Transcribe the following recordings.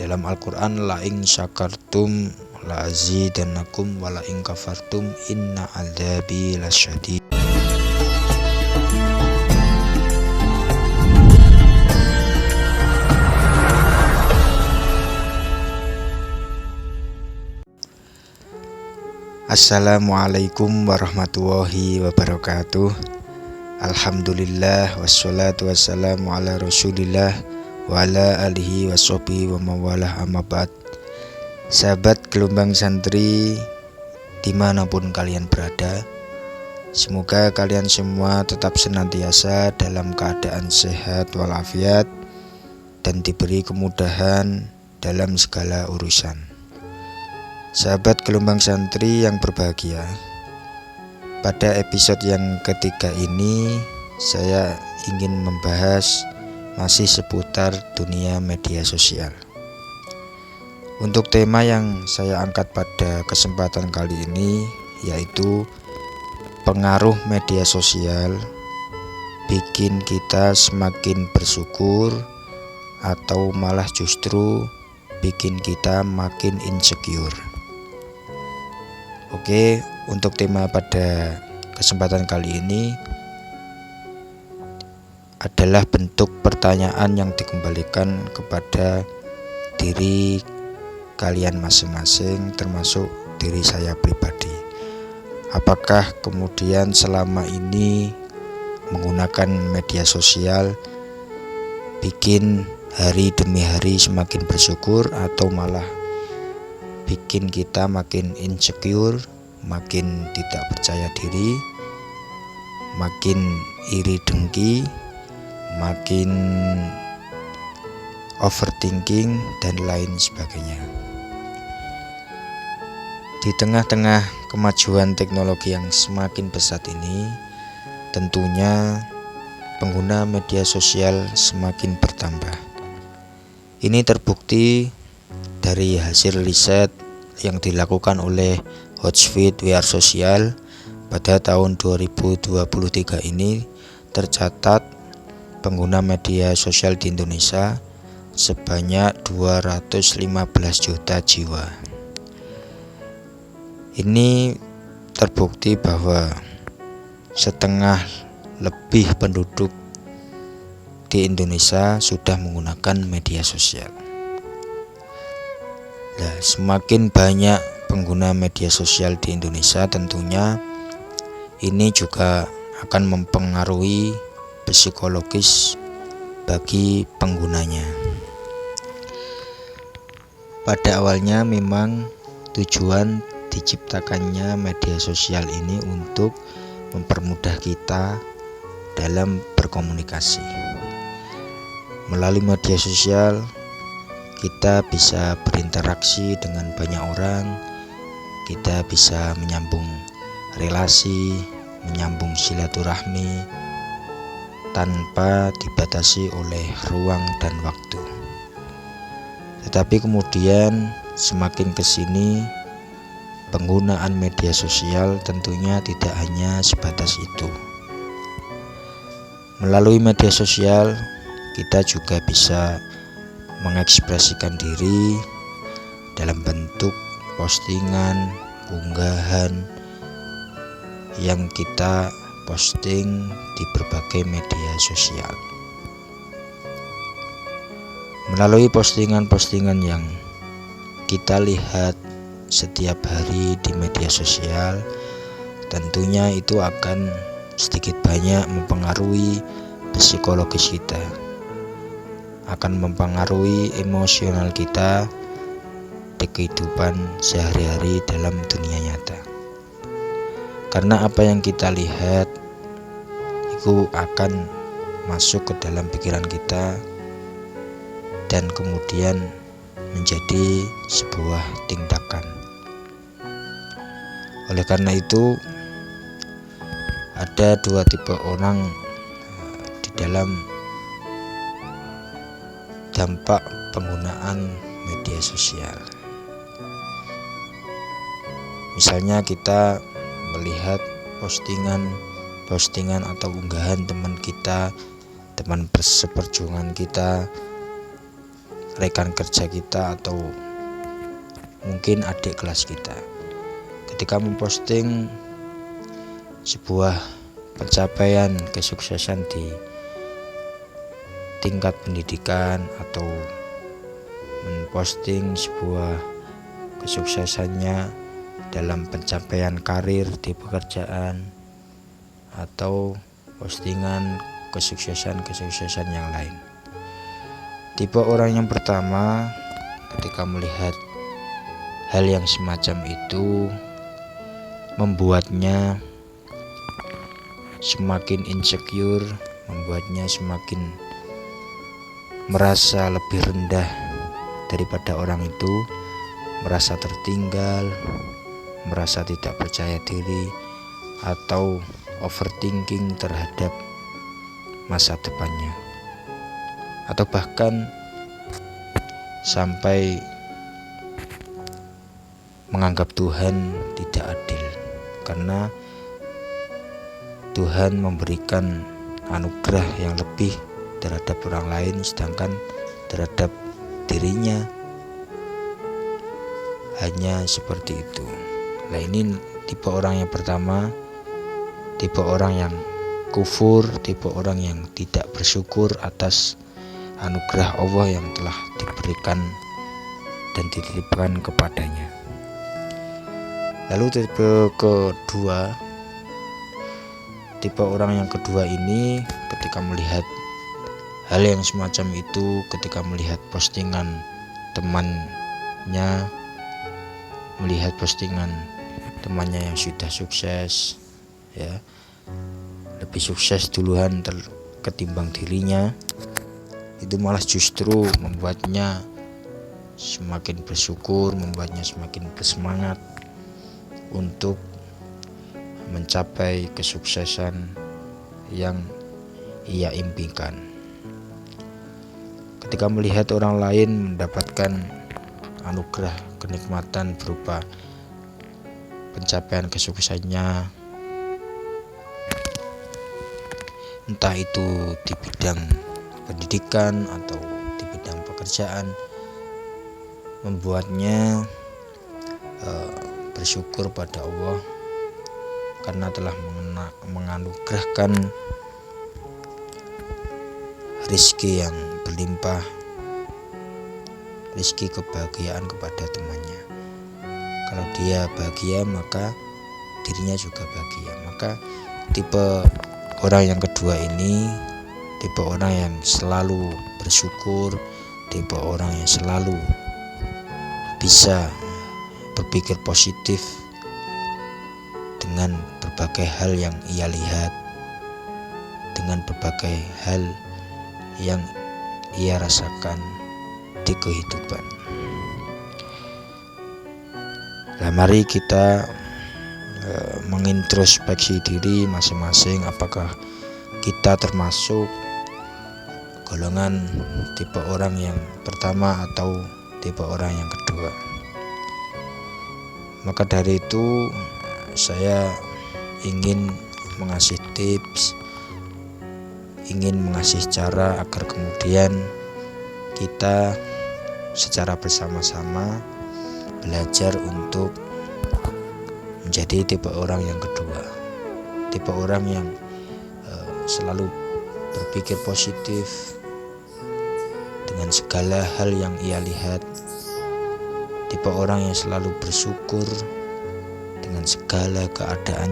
dalam Al-Quran, la in syakartum la azidannakum wa la in kafartum inna adzabi lasyadid. Assalamualaikum warahmatullahi wabarakatuh. Alhamdulillah wassalatu wassalamu ala rasulillah wa ala alihi wassobi wa mawalah amma ba'd. Sahabat Gelombang Santri dimanapun kalian berada, semoga kalian semua tetap senantiasa dalam keadaan sehat walafiat dan diberi kemudahan dalam segala urusan. Sahabat Gelombang Santri yang berbahagia, pada episode yang ketiga ini saya ingin membahas masih seputar dunia media sosial. Untuk tema yang saya angkat pada kesempatan kali ini yaitu pengaruh media sosial bikin kita semakin bersyukur atau malah justru bikin kita makin insecure. Oke, untuk tema pada kesempatan kali ini adalah bentuk pertanyaan yang dikembalikan kepada diri kalian masing-masing, termasuk diri saya pribadi. Apakah kemudian selama ini menggunakan media sosial bikin hari demi hari semakin bersyukur atau malah bikin kita makin insecure, makin tidak percaya diri, makin iri dengki, makin overthinking dan lain sebagainya. Di tengah-tengah kemajuan teknologi yang semakin pesat ini, tentunya pengguna media sosial semakin bertambah. Ini terbukti dari hasil riset yang dilakukan oleh Hootsuite VR Social pada tahun 2023 ini, tercatat pengguna media sosial di Indonesia sebanyak 215 juta jiwa. Ini terbukti bahwa setengah lebih penduduk di Indonesia sudah menggunakan media sosial. Nah, semakin banyak pengguna media sosial di Indonesia, tentunya ini juga akan mempengaruhi psikologis bagi penggunanya. Pada awalnya memang tujuan diciptakannya media sosial ini untuk mempermudah kita dalam berkomunikasi. Melalui media sosial kita bisa berinteraksi dengan banyak orang, kita bisa menyambung relasi, menyambung silaturahmi tanpa dibatasi oleh ruang dan waktu. Tetapi kemudian semakin kesini penggunaan media sosial tentunya tidak hanya sebatas itu. Melalui media sosial kita juga bisa mengekspresikan diri dalam bentuk postingan, unggahan yang kita posting di berbagai media sosial. Melalui postingan-postingan yang kita lihat setiap hari di media sosial, tentunya itu akan sedikit banyak mempengaruhi psikologis kita, akan mempengaruhi emosional kita di kehidupan sehari-hari dalam dunia nyata. Karena apa yang kita lihat itu akan masuk ke dalam pikiran kita dan kemudian menjadi sebuah tindakan. Oleh karena itu ada dua tipe orang di dalam dampak penggunaan media sosial. Misalnya kita melihat postingan atau unggahan teman kita, teman seperjuangan kita rekan kerja kita atau mungkin adik kelas kita. Ketika memposting sebuah pencapaian kesuksesan di tingkat pendidikan atau memposting sebuah kesuksesannya dalam pencapaian karir di pekerjaan atau postingan kesuksesan yang lain. Tipe orang yang pertama ketika melihat hal yang semacam itu membuatnya semakin insecure, membuatnya semakin merasa lebih rendah daripada orang itu, merasa tertinggal, merasa tidak percaya diri, atau overthinking terhadap masa depannya, atau bahkan sampai menganggap Tuhan tidak adil karena Tuhan memberikan anugerah yang lebih terhadap orang lain, sedangkan terhadap dirinya hanya seperti itu. Nah, ini tipe orang yang pertama, tipe orang yang kufur, tipe orang yang tidak bersyukur atas anugerah Allah yang telah diberikan dan dititipkan kepadanya. Lalu tipe kedua, tipe orang yang kedua ini ketika melihat hal yang semacam itu, ketika melihat postingan temannya, melihat postingan temannya yang sudah sukses, ya, lebih sukses duluan ketimbang dirinya, itu malah justru membuatnya semakin bersyukur, membuatnya semakin bersemangat untuk mencapai kesuksesan yang ia impikan. Ketika melihat orang lain mendapatkan anugerah kenikmatan berupa pencapaian kesuksesannya, entah itu di bidang pendidikan atau di bidang pekerjaan, membuatnya bersyukur pada Allah karena telah menganugerahkan rizki yang berlimpah, rizki kebahagiaan kepada temannya. Kalau dia bahagia, maka dirinya juga bahagia. Maka tipe orang yang kedua ini tipe orang yang selalu bersyukur, tipe orang yang selalu bisa berpikir positif dengan berbagai hal yang ia lihat, dengan berbagai hal yang ia rasakan di kehidupan. Nah, mari kita mengintrospeksi diri masing-masing, apakah kita termasuk golongan tipe orang yang pertama atau tipe orang yang kedua. Maka dari itu saya ingin mengasih tips, ingin mengasih cara agar kemudian kita secara bersama-sama belajar untuk menjadi tipe orang yang kedua, tipe orang yang selalu berpikir positif dengan segala hal yang ia lihat, tipe orang yang selalu bersyukur dengan segala keadaan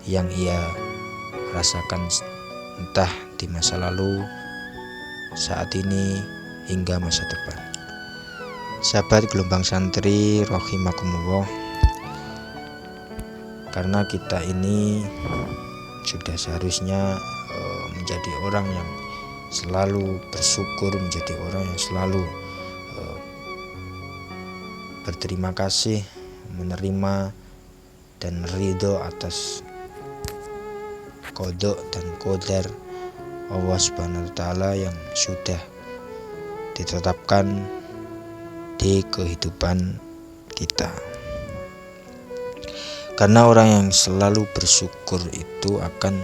yang ia rasakan, entah di masa lalu, saat ini, hingga masa depan. Sahabat Gelombang Santri rahimakumullah, karena kita ini sudah seharusnya menjadi orang yang selalu bersyukur, menjadi orang yang selalu berterima kasih, menerima dan ridho atas qada dan qadar Allah Subhanahu wa taala yang sudah ditetapkan di kehidupan kita. Karena orang yang selalu bersyukur itu akan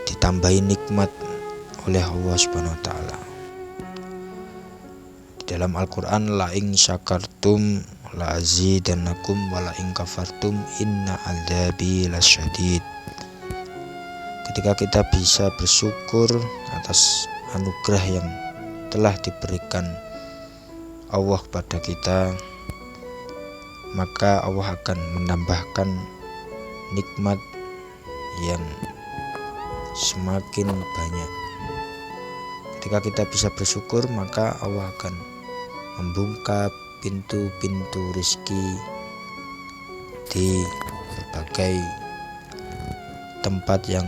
ditambahi nikmat oleh Allah Subhanahu wa taala. Dalam Al-Quran, la in syakartum la azidannakum wa la in kafartum inna adzabi lasyadid. Ketika kita bisa bersyukur atas anugerah yang telah diberikan Allah kepada kita, maka Allah akan menambahkan nikmat yang semakin banyak. Ketika kita bisa bersyukur, maka Allah akan membuka pintu-pintu rezeki di berbagai tempat yang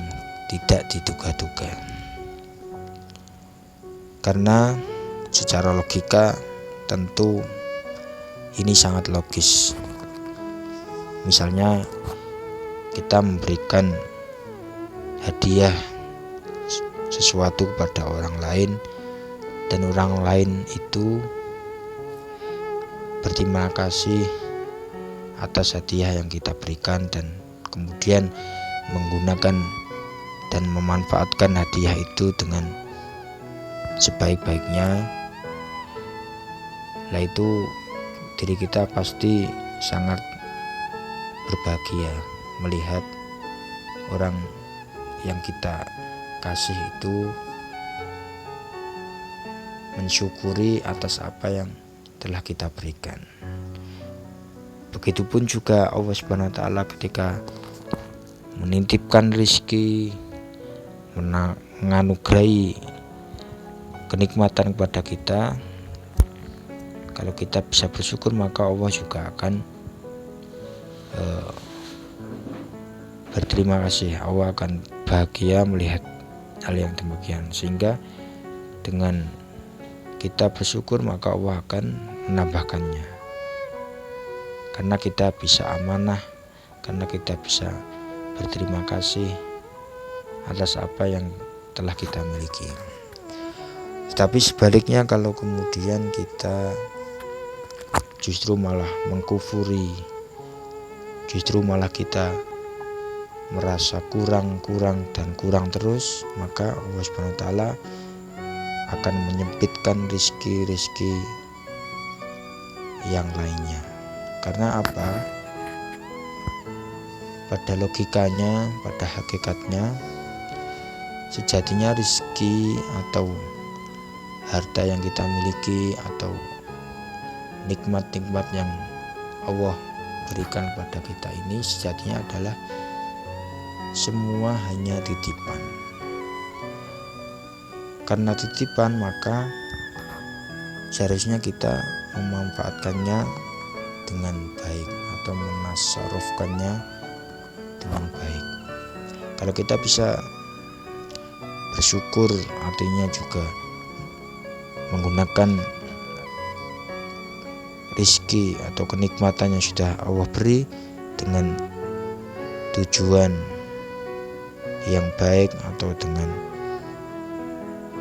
tidak diduga-duga. Karena secara logika tentu ini sangat logis. Misalnya kita memberikan hadiah sesuatu kepada orang lain dan orang lain itu berterima kasih atas hadiah yang kita berikan dan kemudian menggunakan dan memanfaatkan hadiah itu dengan sebaik-baiknya. Lah itu diri kita pasti sangat berbahagia melihat orang yang kita kasih itu mensyukuri atas apa yang telah kita berikan. Begitupun juga Allah Subhanahu wa taala ketika menitipkan rezeki, menganugerahi kenikmatan kepada kita. Kalau kita bisa bersyukur, maka Allah juga akan berterima kasih. Allah akan bahagia melihat hal yang demikian, sehingga dengan kita bersyukur maka Allah akan menambahkannya. Karena kita bisa amanah, karena kita bisa berterima kasih atas apa yang telah kita miliki. Tetapi sebaliknya, kalau kemudian kita justru malah mengkufuri, justru malah kita merasa kurang dan kurang terus, maka Allah Subhanahu wa taala akan menyempitkan rezeki yang lainnya. Karena apa? Pada logikanya, pada hakikatnya, sejatinya rezeki atau harta yang kita miliki atau nikmat-nikmat yang Allah berikan kepada kita ini sejatinya adalah semua hanya titipan. Karena titipan, maka seharusnya kita memanfaatkannya dengan baik atau menasarufkannya dengan baik. Kalau kita bisa bersyukur, artinya juga menggunakan rezeki atau kenikmatan yang sudah Allah beri dengan tujuan yang baik atau dengan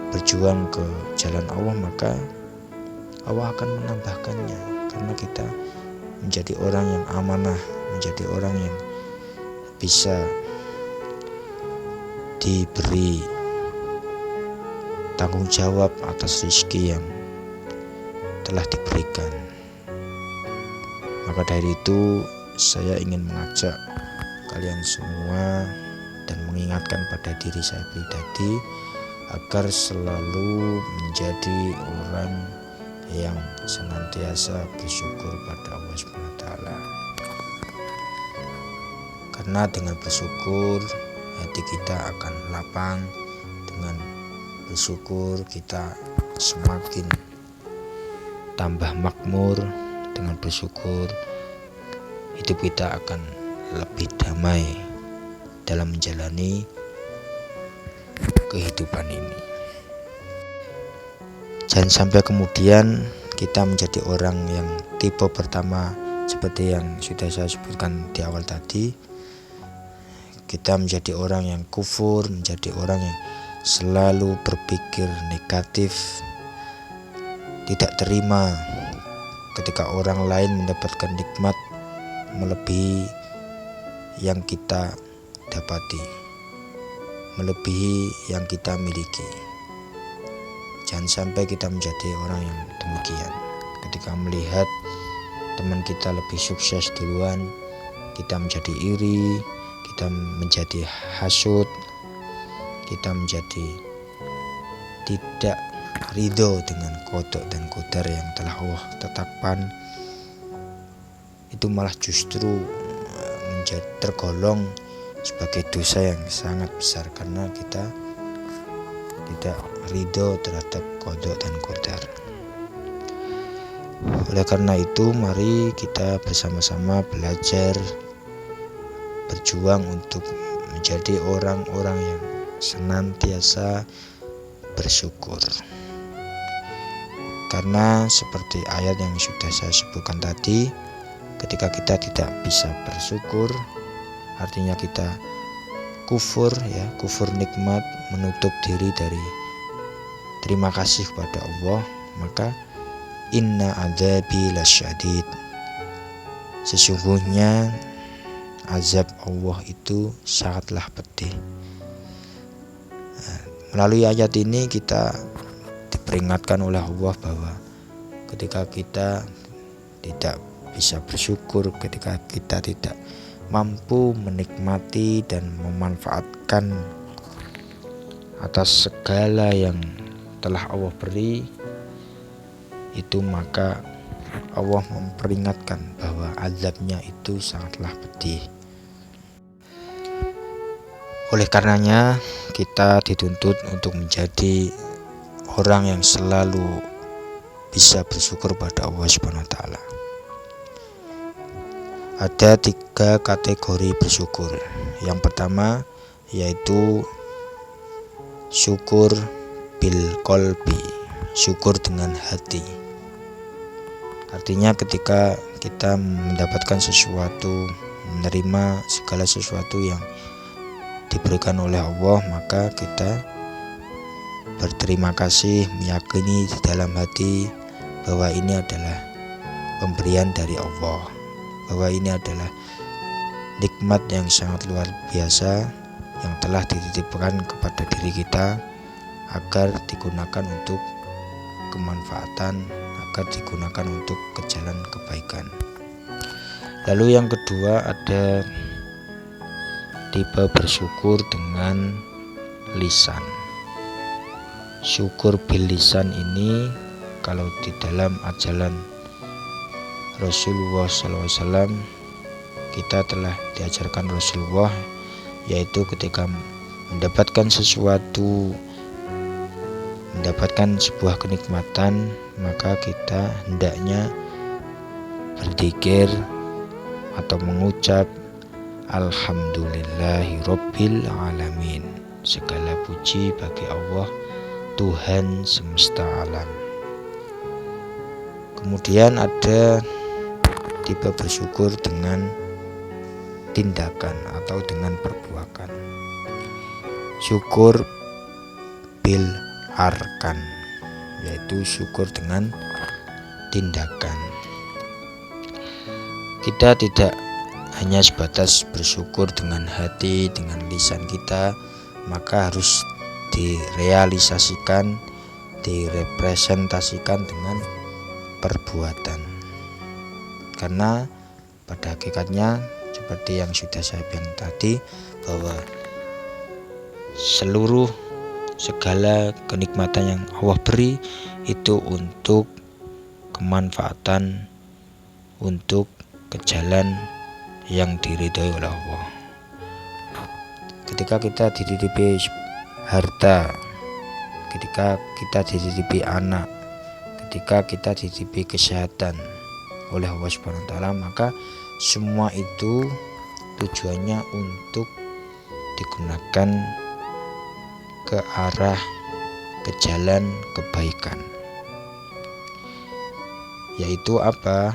berjuang ke jalan Allah, maka Allah akan menambahkannya. Karena kita menjadi orang yang amanah, menjadi orang yang bisa diberi tanggung jawab atas rezeki yang telah diberikan. Maka dari itu saya ingin mengajak kalian semua dan mengingatkan pada diri saya pribadi agar selalu menjadi orang yang senantiasa bersyukur pada Allah Subhanahu wa taala. Karena dengan bersyukur hati kita akan lapang, dengan bersyukur kita semakin tambah makmur, dengan bersyukur hidup kita akan lebih damai dalam menjalani kehidupan ini. Jangan sampai kemudian kita menjadi orang yang tipe pertama seperti yang sudah saya sebutkan di awal tadi. Kita menjadi orang yang kufur, menjadi orang yang selalu berpikir negatif, tidak terima ketika orang lain mendapatkan nikmat melebihi yang kita dapati, melebihi yang kita miliki. Jangan sampai kita menjadi orang yang demikian. Ketika melihat teman kita lebih sukses duluan, kita menjadi iri, kita menjadi hasut, kita menjadi tidak ridho dengan qada dan qadar yang telah Allah tetapkan. Itu malah justru menjadi tergolong sebagai dosa yang sangat besar, karena kita tidak ridho terhadap qada dan qadar. Oleh karena itu, mari kita bersama-sama belajar berjuang untuk menjadi orang-orang yang senantiasa bersyukur. Karena seperti ayat yang sudah saya sebutkan tadi, ketika kita tidak bisa bersyukur, artinya kita kufur, kufur nikmat, menutup diri dari terima kasih kepada Allah, maka inna adzabi lasyadid, sesungguhnya azab Allah itu sangatlah pedih. Melalui ayat ini kita diperingatkan oleh Allah bahwa ketika kita tidak bisa bersyukur, ketika kita tidak mampu menikmati dan memanfaatkan atas segala yang telah Allah beri, itu maka Allah memperingatkan bahwa azabnya itu sangatlah pedih. Oleh karenanya kita dituntut untuk menjadi orang yang selalu bisa bersyukur pada Allah Subhanahu wa taala. Ada 3 kategori bersyukur. Yang pertama yaitu syukur bil qalbi, syukur dengan hati. Artinya ketika kita mendapatkan sesuatu, menerima segala sesuatu yang diberikan oleh Allah, maka kita berterima kasih, meyakini di dalam hati bahwa ini adalah pemberian dari Allah, bahwa ini adalah nikmat yang sangat luar biasa yang telah dititipkan kepada diri kita agar digunakan untuk kemanfaatan, agar digunakan untuk ke jalan kebaikan. Lalu yang kedua ada tipe bersyukur dengan lisan. Syukur bil lisan ini kalau di dalam ajaran Rasulullah SAW kita telah diajarkan Rasulullah, yaitu ketika mendapatkan sesuatu, mendapatkan sebuah kenikmatan, maka kita hendaknya berzikir atau mengucap Alhamdulillahirabbil alamin, segala puji bagi Allah Tuhan semesta alam. Kemudian ada tipe bersyukur dengan tindakan atau dengan perbuatan. Syukur bil arkan, yaitu syukur dengan tindakan. Kita tidak hanya sebatas bersyukur dengan hati, dengan lisan kita, maka harus direalisasikan, direpresentasikan dengan perbuatan. Karena pada hakikatnya seperti yang sudah saya bilang tadi, bahwa seluruh segala kenikmatan yang Allah beri itu untuk kemanfaatan, untuk ke jalan yang diridhoi oleh Allah. Ketika kita dititipi harta, ketika kita dititipi anak, ketika kita dititipi kesehatan oleh Allah Subhanahu wa taala, maka semua itu tujuannya untuk digunakan ke arah ke jalan kebaikan. Yaitu apa?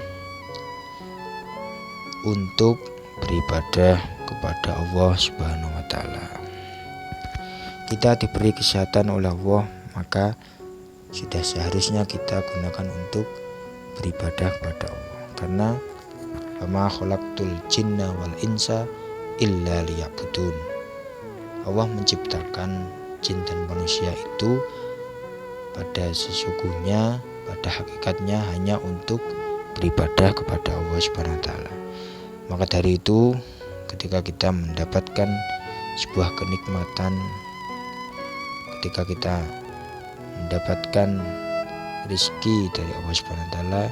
Untuk beribadah kepada Allah Subhanahu wa taala. Kita diberi kesehatan oleh Allah, maka sudah seharusnya kita gunakan untuk beribadah kepada Allah. Karena wa khalaqtul jinna wal insa illa liya'budun. Allah menciptakan jin dan manusia itu pada sesungguhnya, pada hakikatnya hanya untuk beribadah kepada Allah Subhanahu wa taala. Maka dari itu, ketika kita mendapatkan sebuah kenikmatan, ketika kita mendapatkan rezeki dari Allah Subhanahu wa taala,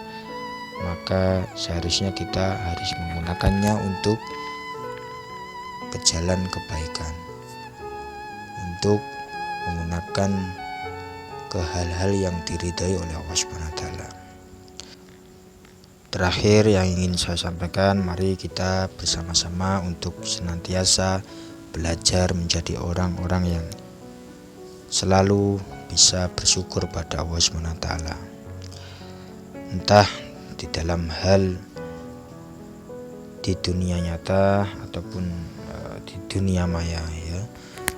maka seharusnya kita harus menggunakannya untuk ke jalan kebaikan, untuk menggunakan ke hal-hal yang diridhai oleh Allah Subhanahu wa taala. Terakhir yang ingin saya sampaikan, mari kita bersama-sama untuk senantiasa belajar menjadi orang-orang yang selalu bisa bersyukur pada Allah Subhanahu wa taala. Entah di dalam hal di dunia nyata ataupun di dunia maya ya.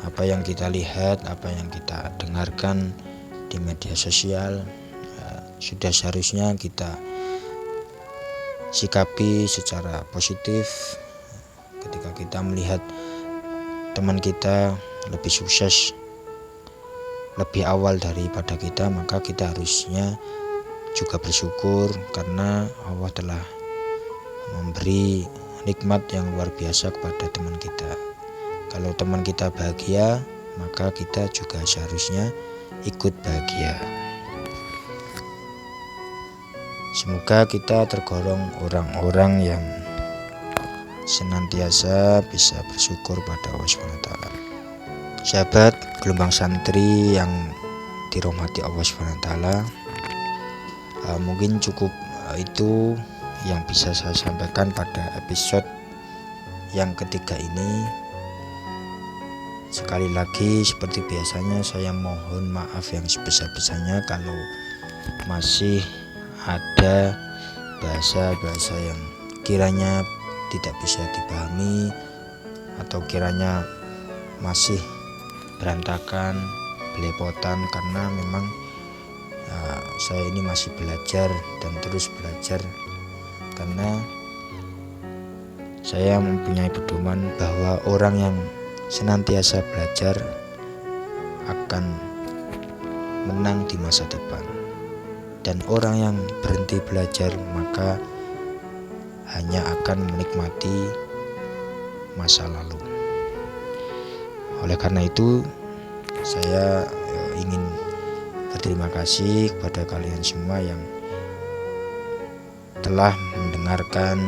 Apa yang kita lihat, apa yang kita dengarkan di media sosial, sudah seharusnya kita sikapi secara positif. Ketika kita melihat teman kita lebih sukses lebih awal daripada kita, maka kita harusnya juga bersyukur karena Allah telah memberi nikmat yang luar biasa kepada teman kita. Kalau teman kita bahagia, maka kita juga seharusnya ikut bahagia. Semoga kita tergolong orang-orang yang senantiasa bisa bersyukur pada Allah SWT. Sahabat gelombang santri yang dirahmati Allah SWT, mungkin cukup itu yang bisa saya sampaikan pada episode yang ketiga ini. Sekali lagi seperti biasanya saya mohon maaf yang sebesar-besarnya kalau masih ada bahasa-bahasa yang kiranya tidak bisa dipahami atau kiranya masih berantakan, belepotan, karena memang saya ini masih belajar dan terus belajar, karena saya mempunyai pedoman bahwa orang yang senantiasa belajar akan menang di masa depan. Dan orang yang berhenti belajar maka hanya akan menikmati masa lalu. Oleh karena itu, saya ingin berterima kasih kepada kalian semua yang telah mendengarkan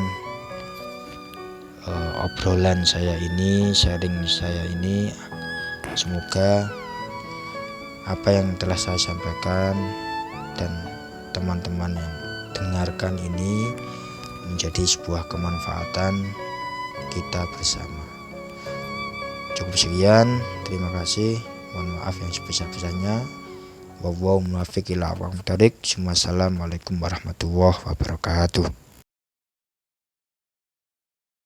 obrolan saya ini, sharing saya ini. Semoga apa yang telah saya sampaikan dan teman-teman yang dengarkan ini menjadi sebuah kemanfaatan kita bersama. Cukup sekian, terima kasih. Mohon maaf yang sebesar-besarnya. Wassalamualaikum warahmatullahi wabarakatuh.